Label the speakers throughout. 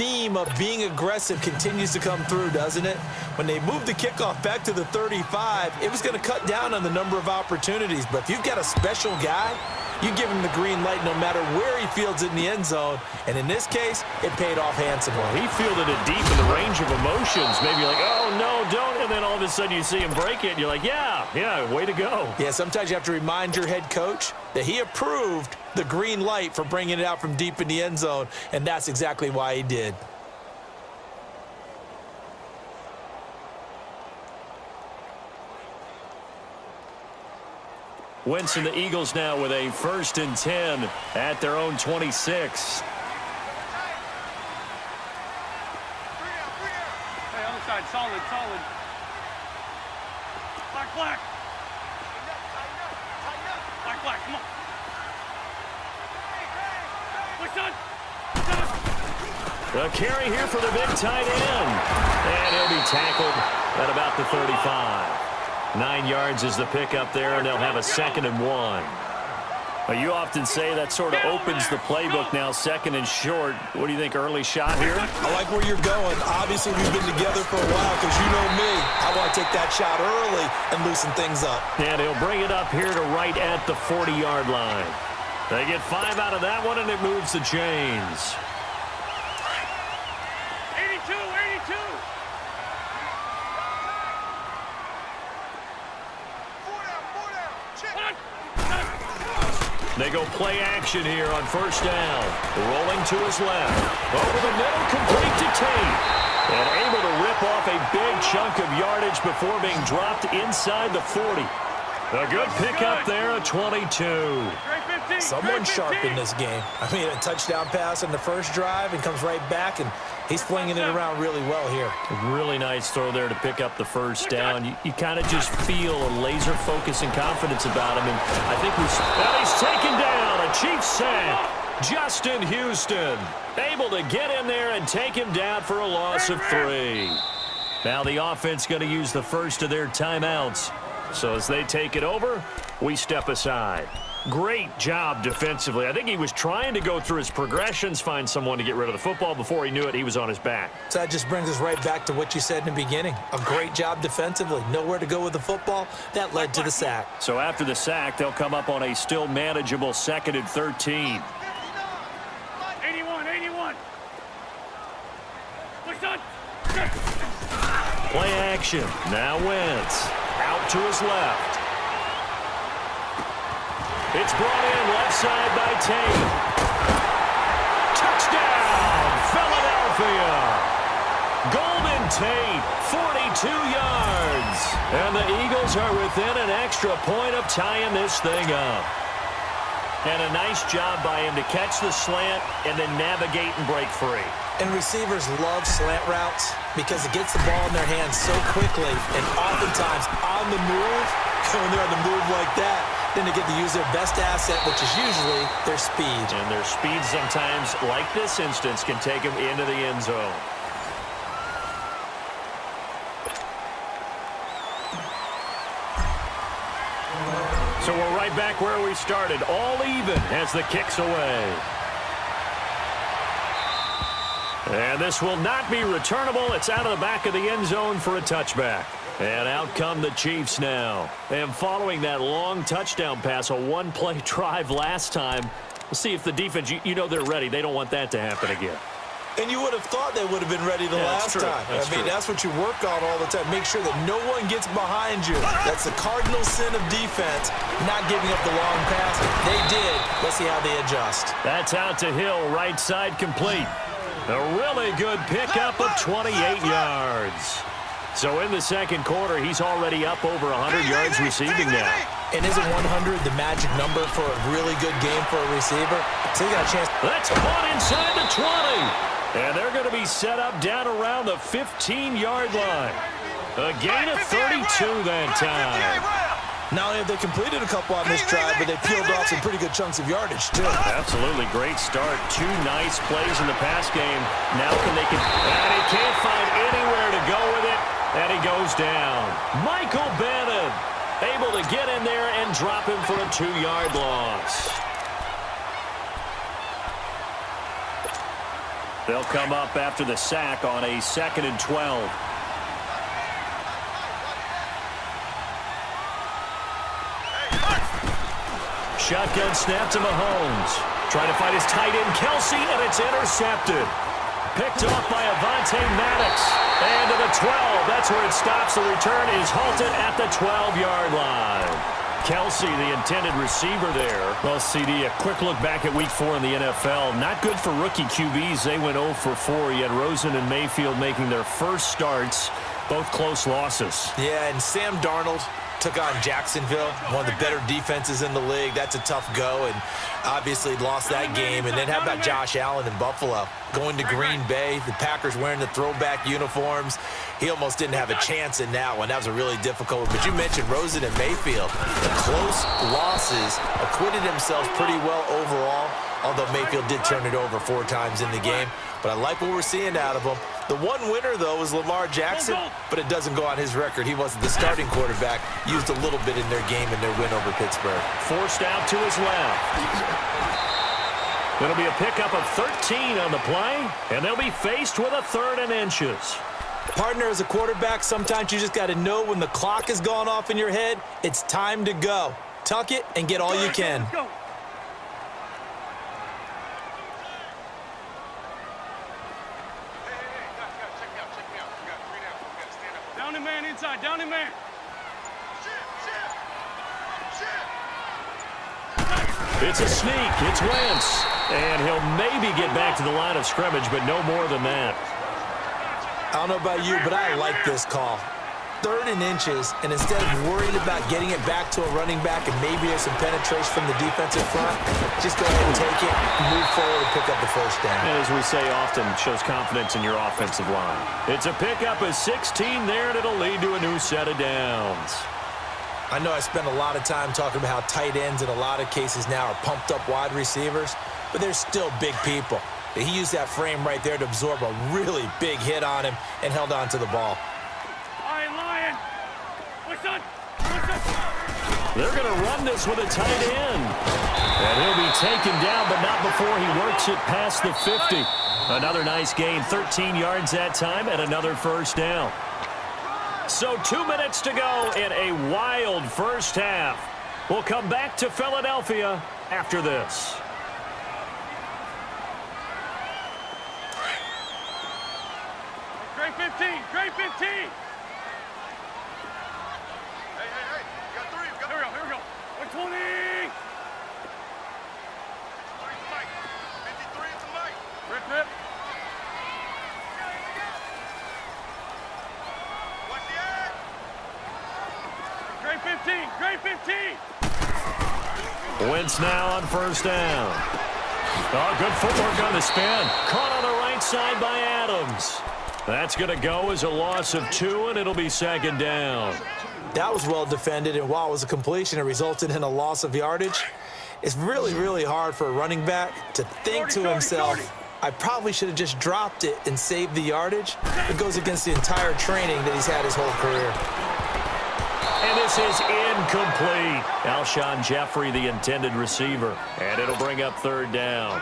Speaker 1: theme of being aggressive continues to come through, doesn't it? When they moved the kickoff back to the 35, it was going to cut down on the number of opportunities. But if you've got a special guy, you give him the green light no matter where he fields it in the end zone. And in this case, it paid off handsomely.
Speaker 2: He fielded it deep in the range of emotions. Maybe you're like, oh, no, don't. And then all of a sudden you see him break it, and you're like, yeah, way to go.
Speaker 1: Yeah, sometimes you have to remind your head coach that he approved the green light for bringing it out from deep in the end zone, and that's exactly why he did.
Speaker 2: Wentz and the Eagles now with a 1st and 10 at their own 26.
Speaker 3: Hey, other side, solid. Black. Black, come on.
Speaker 2: A carry here for the big tight end. And he'll be tackled at about the 35. 9 yards is the pickup there, and they'll have a 2nd and 1. Well, you often say that sort of opens the playbook now, 2nd and short. What do you think, early shot here?
Speaker 1: I like where you're going. Obviously, we've been together for a while because you know me. I want to take that shot early and loosen things up.
Speaker 2: And he'll bring it up here to right at the 40-yard line. They get 5 out of that one, and it moves the chains.
Speaker 3: 82.
Speaker 2: They go play action here on 1st down. Rolling to his left. Over the middle, complete to Tate. And able to rip off a big chunk of yardage before being dropped inside the 40. A good pickup there at 22.
Speaker 1: Someone sharp in this game. I mean, a touchdown pass in the first drive and comes right back, and he's flinging it around really well here.
Speaker 2: Really nice throw there to pick up the 1st down. You kind of just feel a laser focus and confidence about him. And I think he's taken down. A Chiefs sack. Justin Houston able to get in there and take him down for a loss of 3. Now the offense going to use the first of their timeouts. So as they take it over, we step aside. Great job defensively. I think he was trying to go through his progressions, find someone to get rid of the football. Before he knew it, he was on his back.
Speaker 1: So that just brings us right back to what you said in the beginning. A great job defensively. Nowhere to go with the football. That led to the sack.
Speaker 2: So after the sack, they'll come up on a still manageable 2nd and 13.
Speaker 3: 81.
Speaker 2: Play action. Now Wentz. Out to his left. It's brought in left side by Tate. Touchdown, Philadelphia. Golden Tate, 42 yards. And the Eagles are within an extra point of tying this thing up. And a nice job by him to catch the slant and then navigate and break free.
Speaker 1: And receivers love slant routes because it gets the ball in their hands so quickly and oftentimes on the move. When they're on the move like that, then they get to use their best asset, which is usually their speed.
Speaker 2: And their speed sometimes, like this instance, can take them into the end zone. So we're right back where we started, all even as the kick's away. And this will not be returnable. It's out of the back of the end zone for a touchback. And out come the Chiefs now. And following that long touchdown pass, a one-play drive last time, we'll see if the defense, you know they're ready. They don't want that to happen again.
Speaker 1: And you would have thought they would have been ready the last time. That's what you work on all the time. Make sure that no one gets behind you. That's the cardinal sin of defense, not giving up the long pass. They did. Let's see how they adjust.
Speaker 2: That's out to Hill, right side complete. A really good pickup of 28 yards. So in the second quarter, he's already up over 100 yards receiving now.
Speaker 1: And isn't 100 the magic number for a really good game for a receiver? So he got a chance.
Speaker 2: That's caught inside the 20. And they're going to be set up down around the 15-yard line. A gain of 32 that time.
Speaker 1: Not only have they completed a couple on this drive, but they peeled off some pretty good chunks of yardage, too.
Speaker 2: Absolutely great start. 2 nice plays in the pass game. Now and he can't find anywhere to go with it. And he goes down. Michael Bennett able to get in there and drop him for a 2-yard loss. They'll come up after the sack on a 2nd and 12. Shotgun snap to Mahomes. Trying to find his tight end, Kelsey, and it's intercepted. Picked off by Avonte Maddox. And to the 12. That's where it stops. The return is halted at the 12-yard line. Kelsey, the intended receiver there. Well, CD, a quick look back at Week 4 in the NFL. Not good for rookie QBs. They went 0 for 4. You had Rosen and Mayfield making their first starts. Both close losses.
Speaker 1: Yeah, and Sam Darnold took on Jacksonville, one of the better defenses in the league. That's a tough go, and obviously lost that game. And then how about Josh Allen in Buffalo? Going to Green Bay, the Packers wearing the throwback uniforms. He almost didn't have a chance in that one. That was a really difficult one. But you mentioned Rosen and Mayfield. The close losses, acquitted themselves pretty well overall, although Mayfield did turn it over 4 times in the game. But I like what we're seeing out of him. The one winner, though, is Lamar Jackson, but it doesn't go on his record. He wasn't the starting quarterback. Used a little bit in their game in their win over Pittsburgh.
Speaker 2: Forced out to his left. It'll be a pickup of 13 on the play, and they'll be faced with a 3rd and inches.
Speaker 1: Partner, as a quarterback, sometimes you just got to know when the clock has gone off in your head, it's time to go. Tuck it and get all you can.
Speaker 3: Let's go. Down the man inside, down the man.
Speaker 2: It's a sneak. It's Wentz. And he'll maybe get back to the line of scrimmage, but no more than that.
Speaker 1: I don't know about you, but I like this call. 3rd and inches, and instead of worried about getting it back to a running back and maybe there's some penetration from the defensive front, just go ahead and take it, move forward, and pick up the 1st down.
Speaker 2: And as we say often, shows confidence in your offensive line. It's a pickup of 16 there, and it'll lead to a new set of downs.
Speaker 1: I know I spend a lot of time talking about how tight ends in a lot of cases now are pumped up wide receivers, but they're still big people. He used that frame right there to absorb a really big hit on him and held on to the ball.
Speaker 3: Lion. What's up?
Speaker 2: They're going to run this with a tight end. And he'll be taken down, but not before he works it past the 50. Another nice gain, 13 yards that time, and another 1st down. So 2 minutes to go in a wild first half. We'll come back to Philadelphia after this.
Speaker 3: Great 15, great 15. Here we go. 120. Rip, rip. Great 15, great 15.
Speaker 2: Wentz now on 1st down. Oh, good footwork on the spin. Caught on the right side by Adams. That's going to go as a loss of 2, and it'll be 2nd down.
Speaker 1: That was well defended, and while it was a completion, it resulted in a loss of yardage. It's really, really hard for a running back to think to himself, I probably should have just dropped it and saved the yardage. It goes against the entire training that he's had his whole career.
Speaker 2: And this is incomplete. Alshon Jeffrey, the intended receiver. And it'll bring up 3rd down.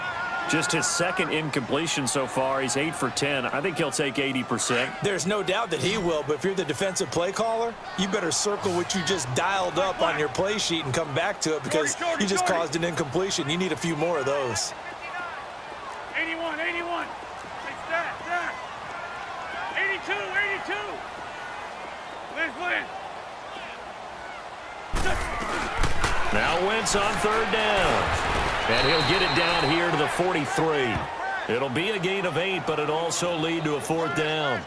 Speaker 2: Just his 2nd incompletion so far. He's 8 for 10. I think he'll take 80%.
Speaker 1: There's no doubt that he will, but if you're the defensive play caller, you better circle what you just dialed up on your play sheet and come back to it because you just caused an incompletion. You need a few more of those.
Speaker 3: 81. Hey, stat. 82. Liz.
Speaker 2: Now Wentz on 3rd down. And he'll get it down here to the 43. It'll be a gain of 8, but it'll also lead to a 4th down.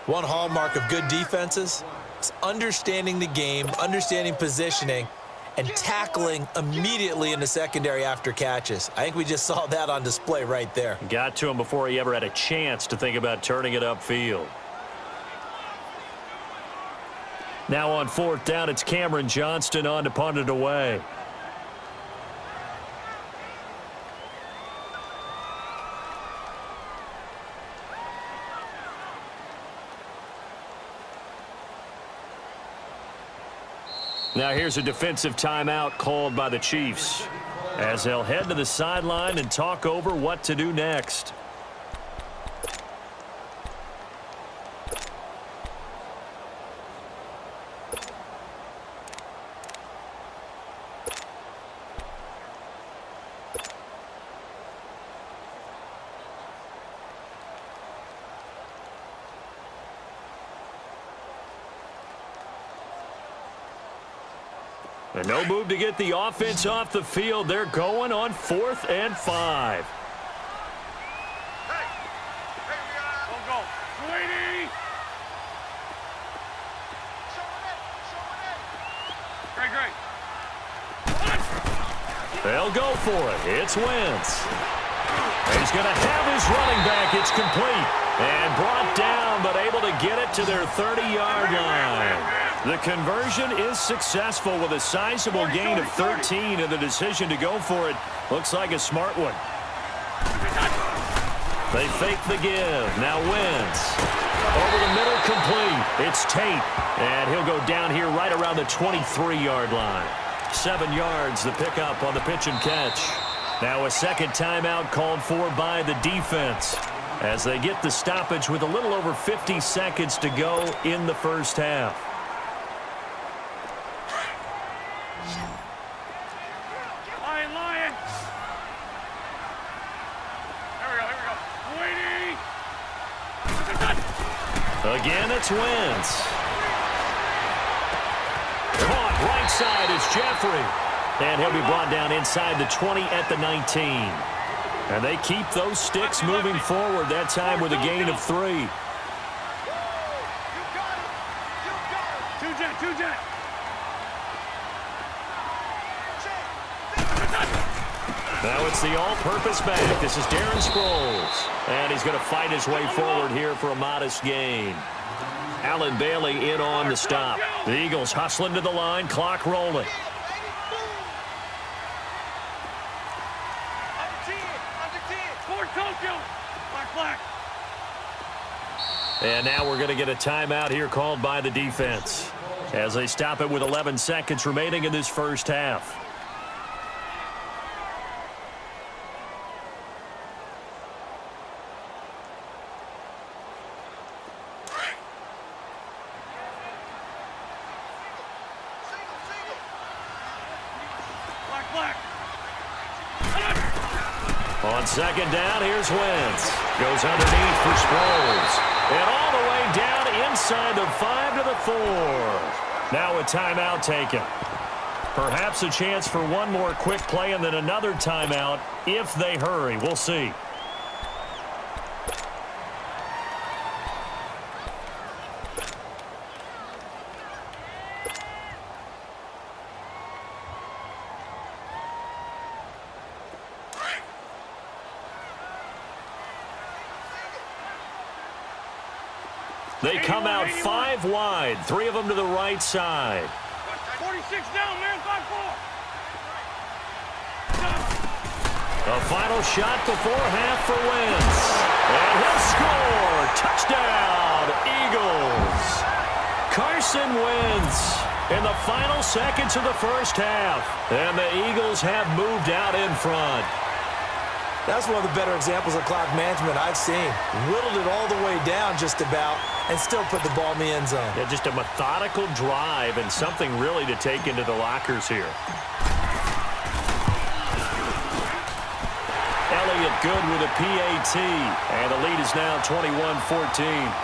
Speaker 1: One hallmark of good defenses is understanding the game, understanding positioning, and tackling immediately in the secondary after catches. I think we just saw that on display right there.
Speaker 2: Got to him before he ever had a chance to think about turning it upfield. Now on 4th down, it's Cameron Johnston on to punt it away. Now here's a defensive timeout called by the Chiefs as they'll head to the sideline and talk over what to do next. And no move to get the offense off the field. They're going on 4th and 5.
Speaker 3: Don't go. 280. Great.
Speaker 2: They'll go for it. It's Wentz. He's going to have his running back. It's complete. And brought down, but able to get it to their 30-yard line. The conversion is successful with a sizable gain of 13, and the decision to go for it looks like a smart one. They fake the give. Now Wentz. Over the middle, complete. It's Tate, and he'll go down here right around the 23-yard line. 7 yards, the pickup on the pitch and catch. Now a second timeout called for by the defense as they get the stoppage with a little over 50 seconds to go in the first half.
Speaker 3: Lion. Here we go. 280.
Speaker 2: Again, it's Wentz. Caught right side is Jeffrey. And he'll be brought down inside the 20 at the 19. And they keep those sticks moving forward, that time with a gain of 3.
Speaker 3: Two jet.
Speaker 2: Now it's the all-purpose back. This is Darren Sproles. And he's going to fight his way forward here for a modest gain. Allen Bailey in on the stop. The Eagles hustling to the line, clock rolling.
Speaker 3: Black.
Speaker 2: And now we're going to get a timeout here called by the defense as they stop it with 11 seconds remaining in this first half.
Speaker 3: Black.
Speaker 2: On second down, here's Wentz. Goes underneath for Sproles. And all the way down inside the 5 to the 4. Now a timeout taken. Perhaps a chance for one more quick play and then another timeout if they hurry. We'll see. They come out 5 wide, 3 of them to the right side.
Speaker 3: 46 down, man, 5-4.
Speaker 2: A final shot before half for Wentz. And he'll score. Touchdown, Eagles. Carson Wentz in the final seconds of the first half. And the Eagles have moved out in front.
Speaker 1: That's one of the better examples of clock management I've seen. Whittled it all the way down just about and still put the ball in the end zone.
Speaker 2: Yeah, just a methodical drive and something really to take into the lockers here. Elliott good with a PAT, and the lead is now 21-14.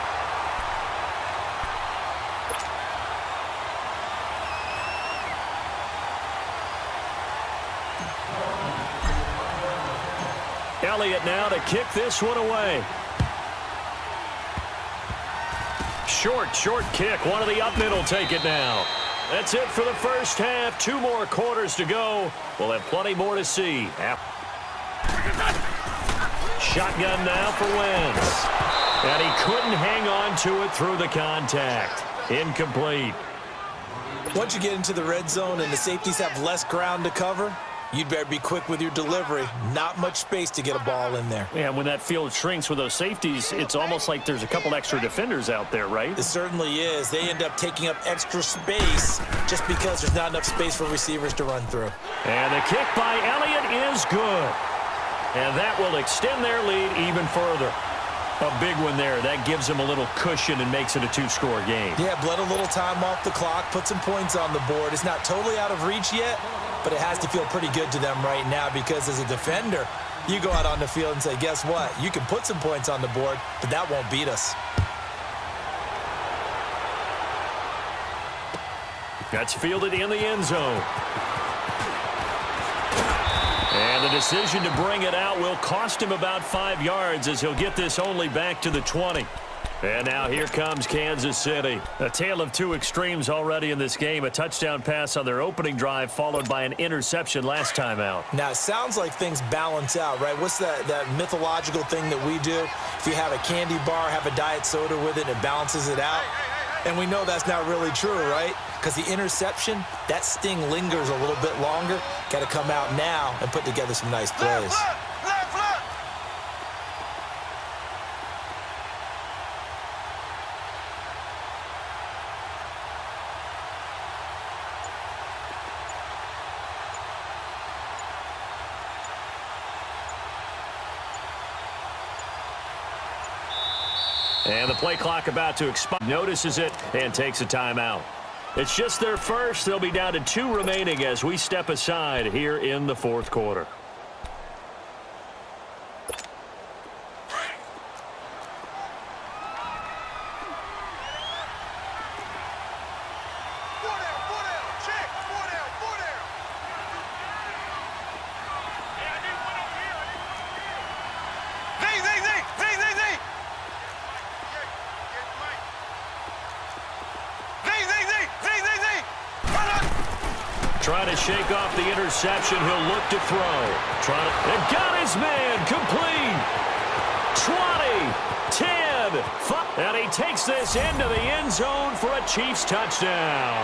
Speaker 2: Elliott now to kick this one away. Short kick. One of the up middle take it now. That's it for the first half. 2 more quarters to go. We'll have plenty more to see. Shotgun now for Wentz. And he couldn't hang on to it through the contact. Incomplete.
Speaker 1: Once you get into the red zone and the safeties have less ground to cover, you'd better be quick with your delivery. Not much space to get a ball in there.
Speaker 2: Yeah, when that field shrinks with those safeties, it's almost like there's a couple extra defenders out there, right?
Speaker 1: It certainly is. They end up taking up extra space just because there's not enough space for receivers to run through.
Speaker 2: And the kick by Elliott is good. And that will extend their lead even further. A big one there. That gives them a little cushion and makes it a 2-score game.
Speaker 1: Yeah, bled a little time off the clock, put some points on the board. It's not totally out of reach yet, but it has to feel pretty good to them right now because as a defender, you go out on the field and say, guess what? You can put some points on the board, but that won't beat us.
Speaker 2: That's fielded in the end zone. And the decision to bring it out will cost him about 5 yards as he'll get this only back to the 20. And now here comes Kansas City. A tale of two extremes already in this game. A touchdown pass on their opening drive followed by an interception last time out.
Speaker 1: Now, it sounds like things balance out, right? What's that mythological thing that we do? If you have a candy bar, have a diet soda with it, it balances it out. And we know that's not really true, right? Because the interception, that sting lingers a little bit longer. Got to come out now and put together some nice plays.
Speaker 2: And the play clock about to expire. Notices it and takes a timeout. It's just their first. They'll be down to 2 remaining as we step aside here in the fourth quarter. Trying to shake off the interception. He'll look to throw. And got his man complete. 20, 10, 5. And he takes this into the end zone for a Chiefs touchdown.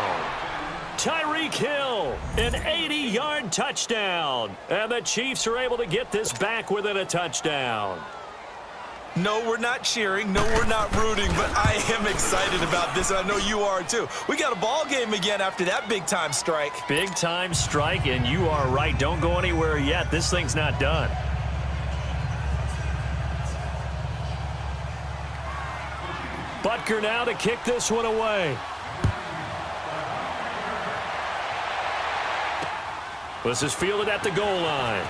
Speaker 2: Tyreek Hill, an 80-yard touchdown. And the Chiefs are able to get this back within a touchdown.
Speaker 1: No, we're not cheering. No, we're not rooting. But I am excited about this, and I know you are too. We got a ball game again after that big-time strike.
Speaker 2: Big-time strike, and you are right. Don't go anywhere yet. This thing's not done. Butker now to kick this one away. This is fielded at the goal line.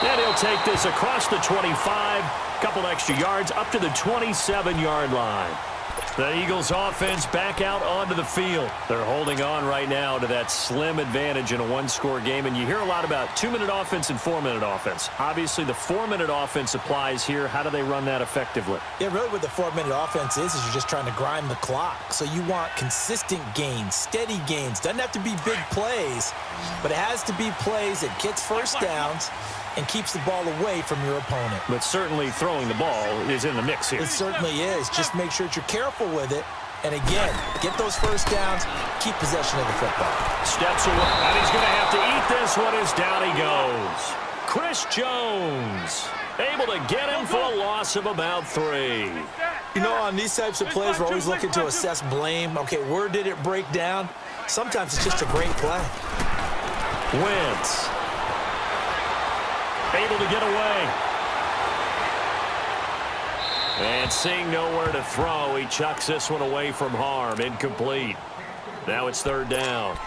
Speaker 2: And he'll take this across the 25, couple extra yards, up to the 27-yard line. The Eagles offense back out onto the field. They're holding on right now to that slim advantage in a one-score game, and you hear a lot about 2-minute offense and 4-minute offense. Obviously, the 4-minute offense applies here. How do they run that effectively?
Speaker 1: Yeah, really what the 4-minute offense is you're just trying to grind the clock. So you want consistent gains, steady gains. Doesn't have to be big plays, but it has to be plays that gets first downs and keeps the ball away from your opponent.
Speaker 2: But certainly throwing the ball is in the mix here.
Speaker 1: It certainly is. Just make sure that you're careful with it. And again, get those first downs, keep possession of the football.
Speaker 2: Steps away, and he's going to have to eat this one as down he goes. Chris Jones able to get him for a loss of about 3.
Speaker 1: You know, on these types of plays, we're always looking to assess blame. Okay, where did it break down? Sometimes it's just a great play.
Speaker 2: Wentz able to get away. And seeing nowhere to throw, he chucks this one away from harm. Incomplete. Now it's 3rd down.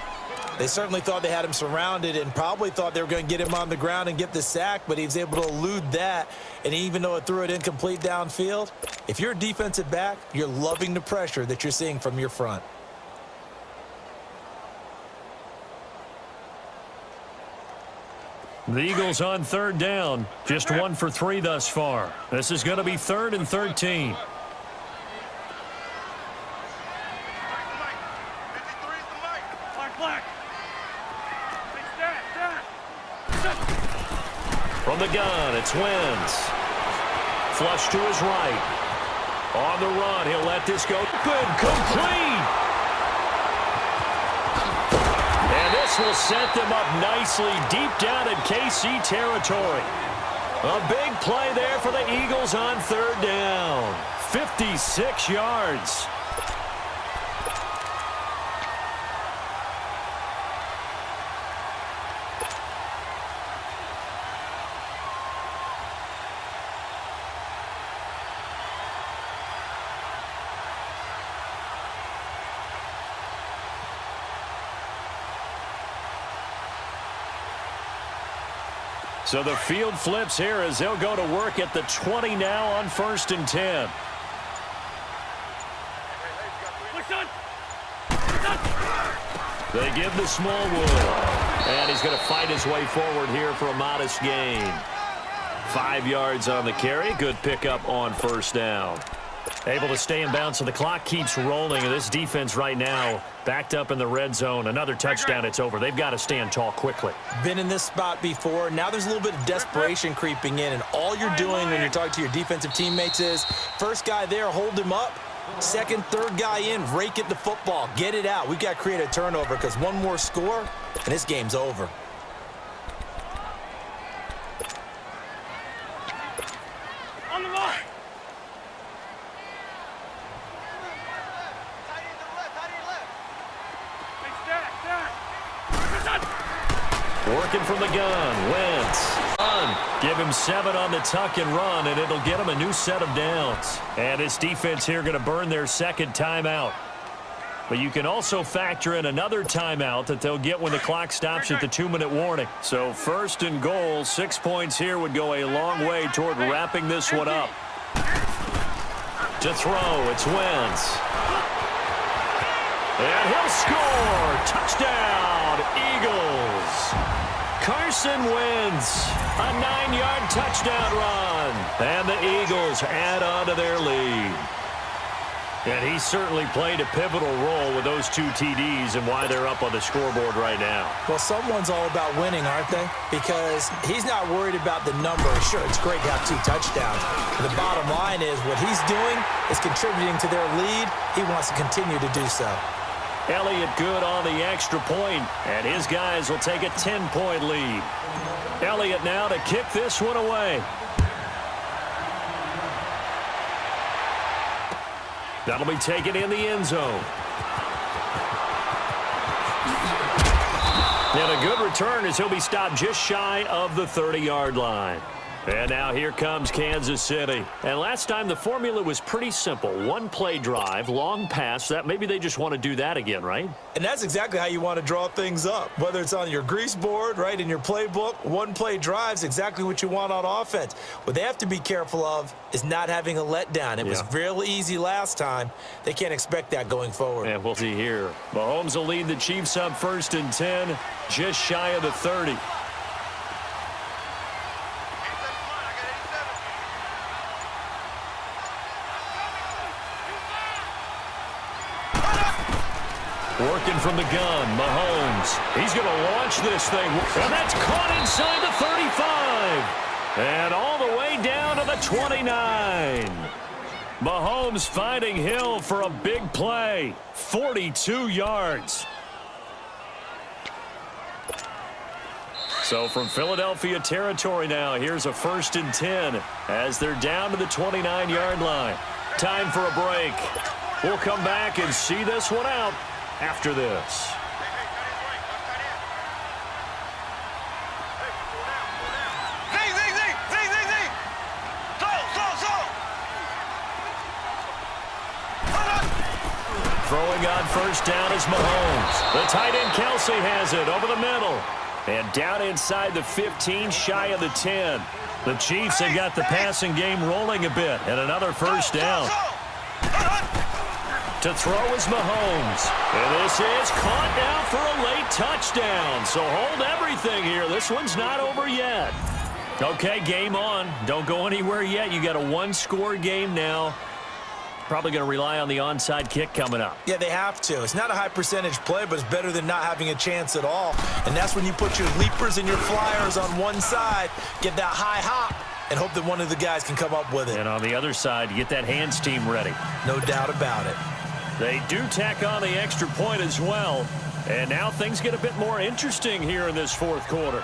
Speaker 1: They certainly thought they had him surrounded and probably thought they were going to get him on the ground and get the sack, but he was able to elude that. And even though it threw it incomplete downfield, if you're a defensive back, you're loving the pressure that you're seeing from your front.
Speaker 2: The Eagles on 3rd down. Just 1 for 3 thus far. This is going to be 3rd and 13. From the gun, it's Wentz. Flush to his right. On the run, he'll let this go. Good, complete. And this will set them up nicely deep down in KC territory. A big play there for the Eagles on 3rd down. 56 yards. So the field flips here as they'll go to work at the 20 now on 1st and 10. They give the small wood. And he's going to fight his way forward here for a modest gain. 5 yards on the carry. Good pickup on first down. Able to stay in bounds, so the clock keeps rolling. And this defense right now backed up in the red zone. Another touchdown, it's over. They've got to stand tall quickly.
Speaker 1: Been in this spot before. Now there's a little bit of desperation creeping in, and all you're doing when you're talking to your defensive teammates is first guy there, hold him up. Second, third guy in, rake at the football. Get it out. We've got to create a turnover because one more score, and this game's over.
Speaker 3: On the line.
Speaker 2: Working from the gun, Wentz. Give him 7 on the tuck and run, and it'll get him a new set of downs. And his defense here going to burn their second timeout. But you can also factor in another timeout that they'll get when the clock stops at the 2-minute warning. So first and goal, 6 points here would go a long way toward wrapping this one up. To throw, it's Wentz. And he'll score! Touchdown, Eagles! Carson Wentz, a 9-yard touchdown run. And the Eagles add on to their lead. And he certainly played a pivotal role with those 2 TDs and why they're up on the scoreboard right now.
Speaker 1: Well, someone's all about winning, aren't they? Because he's not worried about the number. Sure, it's great to have 2 touchdowns. But the bottom line is what he's doing is contributing to their lead. He wants to continue to do so.
Speaker 2: Elliott good on the extra point, and his guys will take a 10-point lead. Elliott now to kick this one away. That'll be taken in the end zone. And a good return as he'll be stopped just shy of the 30-yard line. And now here comes Kansas City. And last time the formula was pretty simple. 1-play drive, long pass. That maybe they just want to do that again, right?
Speaker 1: And that's exactly how you want to draw things up. Whether it's on your grease board, right, in your playbook, 1-play drive's exactly what you want on offense. What they have to be careful of is not having a letdown. It was real easy last time. They can't expect that going forward.
Speaker 2: And we'll see here. Mahomes will lead the Chiefs up 1st and 10, just shy of the 30. Working from the gun, Mahomes. He's going to launch this thing. And that's caught inside the 35. And all the way down to the 29. Mahomes finding Hill for a big play. 42 yards. So from Philadelphia territory now, here's a 1st and 10 as they're down to the 29-yard line. Time for a break. We'll come back and see this one out after this. Throwing on first down is Mahomes. The tight end Kelsey has it over the middle. And down inside the 15, shy of the 10. The Chiefs have got the passing game rolling a bit. And another first down. To throw is Mahomes. And this is caught now for a late touchdown. So hold everything here. This one's not over yet. Okay, game on. Don't go anywhere yet. You got a 1-score game now. Probably going to rely on the onside kick coming up.
Speaker 1: Yeah, they have to. It's not a high percentage play, but it's better than not having a chance at all. And that's when you put your leapers and your flyers on one side, get that high hop, and hope that one of the guys can come up with it.
Speaker 2: And on the other side, you get that hands team ready.
Speaker 1: No doubt about it.
Speaker 2: They do tack on the extra point as well. And now things get a bit more interesting here in this 4th quarter.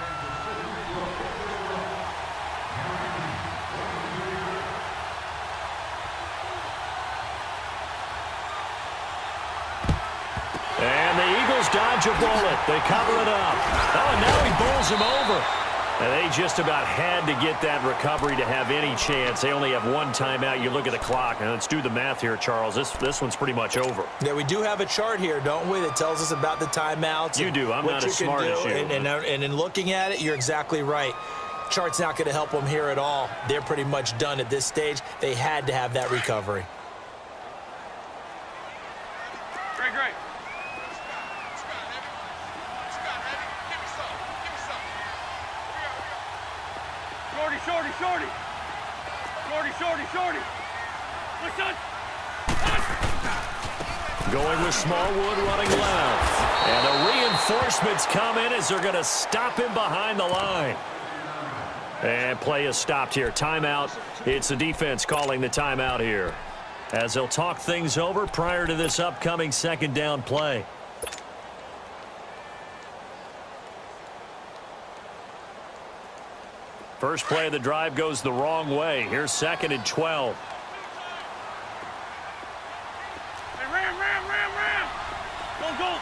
Speaker 2: And the Eagles dodge a bullet. They cover it up. Oh, and now he bowls him over. And they just about had to get that recovery to have any chance. They only have 1 timeout. You look at the clock, and let's do the math here, Charles. This one's pretty much over.
Speaker 1: Yeah, we do have a chart here, don't we, that tells us about the timeouts.
Speaker 2: You do. I'm not as smart as you.
Speaker 1: And in looking at it, you're exactly right. Chart's not going to help them here at all. They're pretty much done at this stage. They had to have that recovery.
Speaker 3: Great. Shorty, shorty, shorty. Shorty, shorty, shorty. Listen.
Speaker 2: Going with Smallwood running left. And the reinforcements come in as they're going to stop him behind the line. And play is stopped here. Timeout. It's the defense calling the timeout here, as they'll talk things over prior to this upcoming second down play. First play of the drive goes the wrong way. Here's 2nd and 12.
Speaker 3: Hey, ram. Go.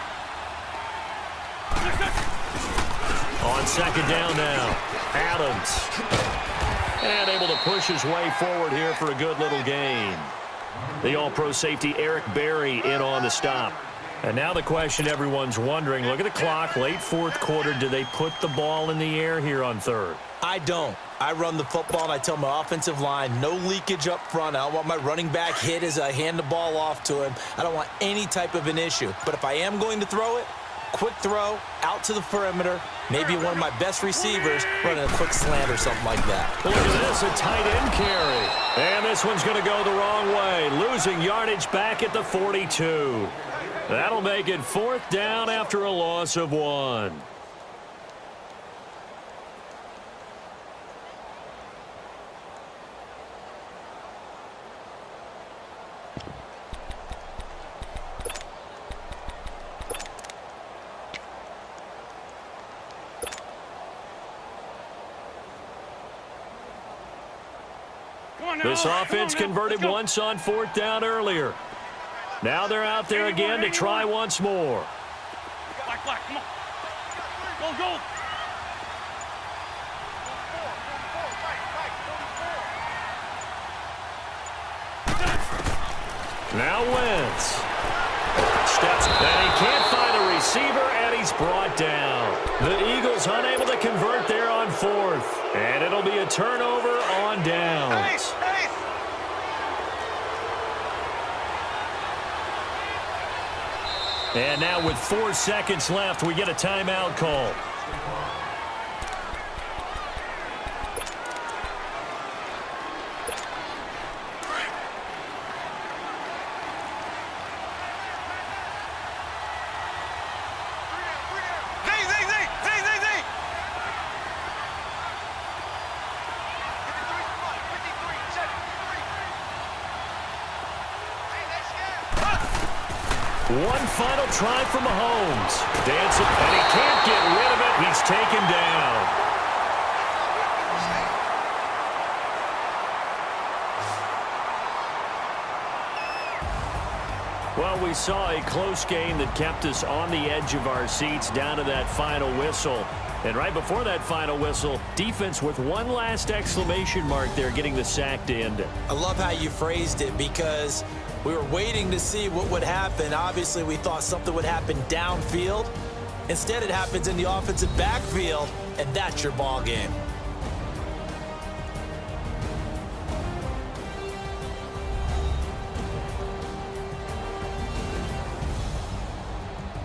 Speaker 2: On 2nd down now, Adams. And able to push his way forward here for a good little gain. The all-pro safety Eric Berry in on the stop. And now the question everyone's wondering, look at the clock, late 4th quarter, do they put the ball in the air here on 3rd?
Speaker 1: I don't. I run the football, and I tell my offensive line, no leakage up front. I don't want my running back hit as I hand the ball off to him. I don't want any type of an issue. But if I am going to throw it, quick throw, out to the perimeter, maybe one of my best receivers running a quick slant or something like that.
Speaker 2: Look at this, a tight end carry. And this one's going to go the wrong way, losing yardage back at the 42. That'll make it 4th down after a loss of 1. This offense converted once on 4th down earlier. Now they're out there again to try once more.
Speaker 3: Black, come on. Go.
Speaker 2: Now Wentz. Steps, and he can't find a receiver, and he's brought down. The Eagles unable to convert there on 4th. And it'll be a turnover on downs. And now with 4 seconds left, we get a timeout call. One final try from Mahomes. Dancing, and he can't get rid of it. He's taken down. Well, we saw a close game that kept us on the edge of our seats down to that final whistle. And right before that final whistle, defense with one last exclamation mark there, getting the sack to end it.
Speaker 1: I love how you phrased it, because we were waiting to see what would happen. Obviously, we thought something would happen downfield. Instead, it happens in the offensive backfield, and that's your ball game.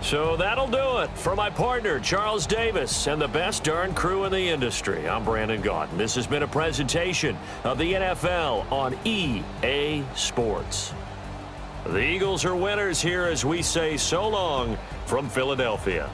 Speaker 2: So that'll do it. For my partner, Charles Davis, and the best darn crew in the industry, I'm Brandon Gaudin. This has been a presentation of the NFL on EA Sports. The Eagles are winners here as we say so long from Philadelphia.